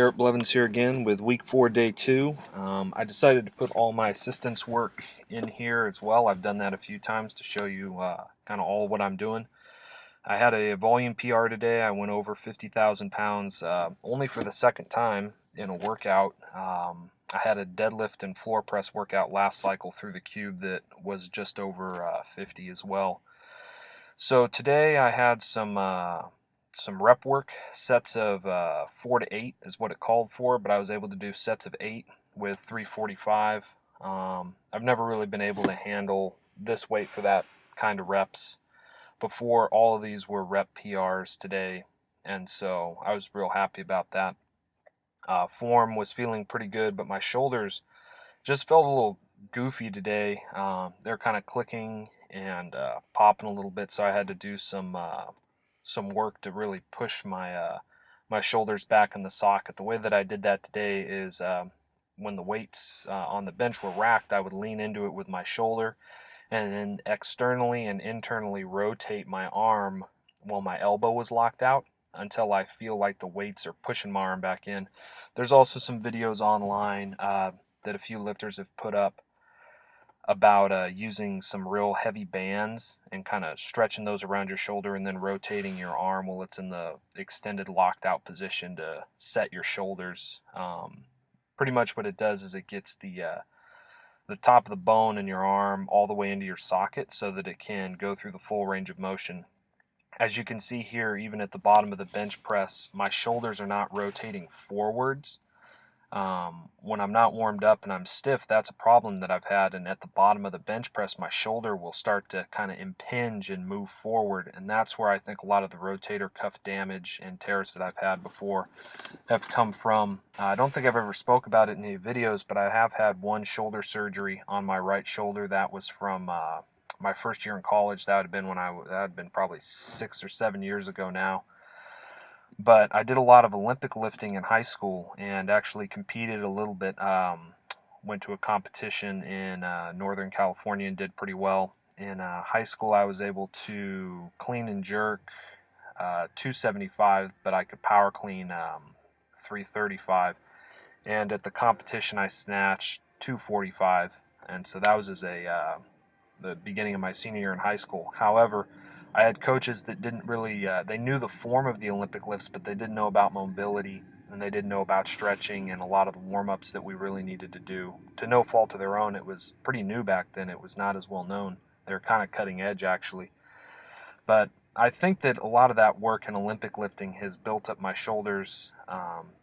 Garrett Blevins here again with week 4, day 2. I decided to put all my assistance work in here as well. I've done that a few times to show you kind of all what I'm doing. I had a volume PR today. I went over 50,000 pounds only for the second time in a workout. I had a deadlift and floor press workout last cycle through the cube that was just over 50 as well. So today I had some rep work, sets of 4 to 8 is what it called for, but I was able to do sets of 8 with 345. I've never really been able to handle this weight for that kind of reps before. All of these were rep PRs today, and so I was real happy about that. Form was feeling pretty good, but my shoulders just felt a little goofy today. They're kind of clicking and popping a little bit, so I had to do some work to really push my shoulders back in the socket. The way that I did that today is when the weights on the bench were racked, I would lean into it with my shoulder and then externally and internally rotate my arm while my elbow was locked out until I feel like the weights are pushing my arm back in. There's also some videos online that a few lifters have put up about using some real heavy bands and kind of stretching those around your shoulder and then rotating your arm while it's in the extended locked out position to set your shoulders. Pretty much what it does is it gets the top of the bone in your arm all the way into your socket so that it can go through the full range of motion. As you can see here, even at the bottom of the bench press, my shoulders are not rotating forwards. When I'm not warmed up and I'm stiff, that's a problem that I've had. And at the bottom of the bench press, my shoulder will start to kind of impinge and move forward. And that's where I think a lot of the rotator cuff damage and tears that I've had before have come from. I don't think I've ever spoke about it in any videos, but I have had one shoulder surgery on my right shoulder. That was from my first year in college. That had been probably 6 or 7 years ago now. But I did a lot of Olympic lifting in high school and actually competed a little bit. Went to a competition in Northern California and did pretty well. In high school, I was able to clean and jerk 275, but I could power clean 335. And at the competition, I snatched 245. And so that was the beginning of my senior year in high school. However, I had coaches that didn't really, they knew the form of the Olympic lifts, but they didn't know about mobility and they didn't know about stretching and a lot of the warm-ups that we really needed to do. To no fault of their own, it was pretty new back then. It was not as well known. They were kind of cutting edge, actually. But I think that a lot of that work in Olympic lifting has built up my shoulders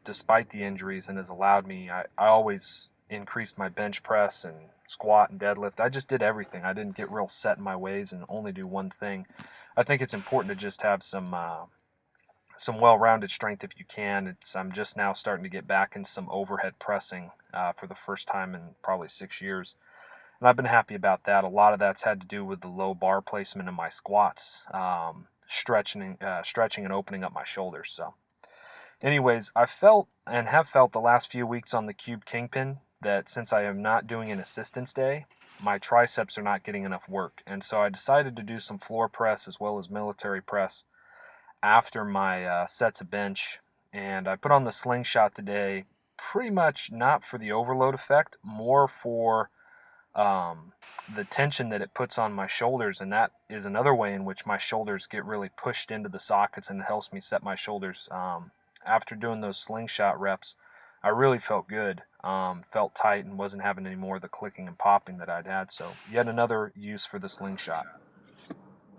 despite the injuries and has allowed me, I always increased my bench press and squat and deadlift. I just did everything. I didn't get real set in my ways and only do one thing. I think it's important to just have some well-rounded strength if you can. I'm just now starting to get back into some overhead pressing for the first time in probably 6 years. And I've been happy about that. A lot of that's had to do with the low bar placement in my squats, stretching and opening up my shoulders. So anyways, I felt and have felt the last few weeks on the Cube Kingpin that since I am not doing an assistance day, my triceps are not getting enough work. And so I decided to do some floor press as well as military press after my sets of bench. And I put on the slingshot today, pretty much not for the overload effect, more for the tension that it puts on my shoulders. And that is another way in which my shoulders get really pushed into the sockets and it helps me set my shoulders. After doing those slingshot reps, I really felt good, felt tight and wasn't having any more of the clicking and popping that I'd had. So yet another use for the slingshot.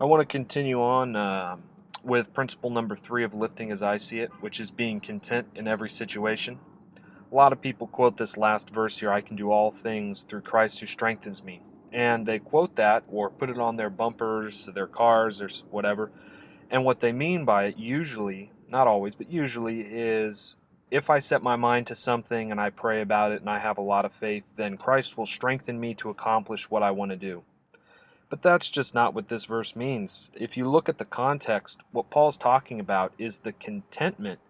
I want to continue on with principle number 3 of lifting as I see it, which is being content in every situation. A lot of people quote this last verse here, I can do all things through Christ who strengthens me. And they quote that or put it on their bumpers, their cars, or whatever. And what they mean by it usually, not always, but usually is if I set my mind to something and I pray about it and I have a lot of faith, then Christ will strengthen me to accomplish what I want to do. But that's just not what this verse means. If you look at the context, what Paul's talking about is the contentment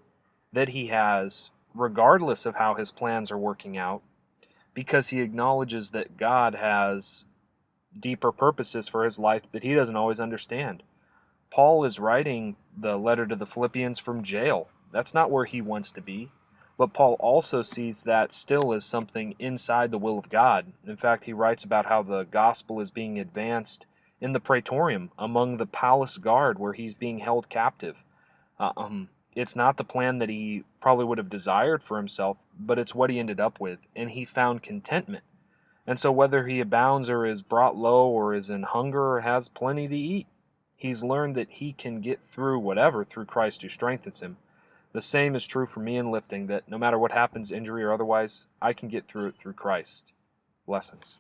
that he has regardless of how his plans are working out, because he acknowledges that God has deeper purposes for his life that he doesn't always understand. Paul is writing the letter to the Philippians from jail. That's not where he wants to be. But Paul also sees that still as something inside the will of God. In fact, he writes about how the gospel is being advanced in the praetorium, among the palace guard where he's being held captive. It's not the plan that he probably would have desired for himself, but it's what he ended up with, and he found contentment. And so whether he abounds or is brought low or is in hunger or has plenty to eat, he's learned that he can get through whatever through Christ who strengthens him. The same is true for me in lifting, that no matter what happens, injury or otherwise, I can get through it through Christ. Blessings.